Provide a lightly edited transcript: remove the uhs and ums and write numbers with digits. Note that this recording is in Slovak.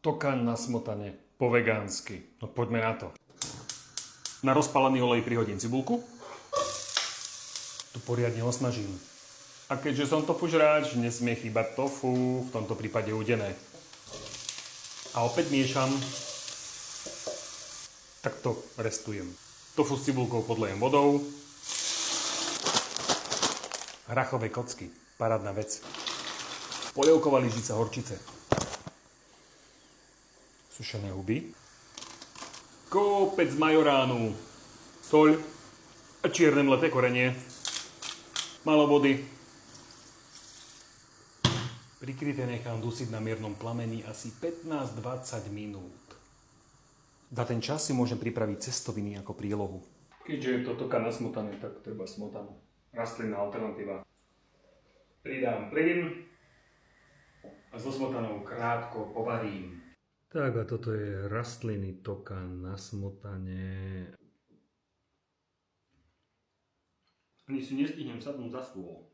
Tokaň na smotane, po vegánsky. No poďme na to. Na rozpálený olej prihodím cibulku. Tu poriadne osmažím. A keďže som tofu žráč, nesmie chýbať tofu, v tomto prípade udené. A opäť miešam. Takto restujem. Tofu s cibulkou podlejem vodou. Hrachové kocky, parádna vec. Polievková lyžica horčice. Sušené huby. Kopec majoránu. Soľ a čierne mleté korenie. Malo vody. Prikryté nechám dusiť na miernom plameni asi 15-20 minút. Za ten čas si môžem pripraviť cestoviny ako prílohu. Keďže je to tokaň na smotane, tak treba smotanu. Rastlinná alternatíva. Pridám plyn a so smotanou krátko povarím. Tak a toto je rastlinný tokaň na smotane. Ani si nestihnem sadnúť za stôl.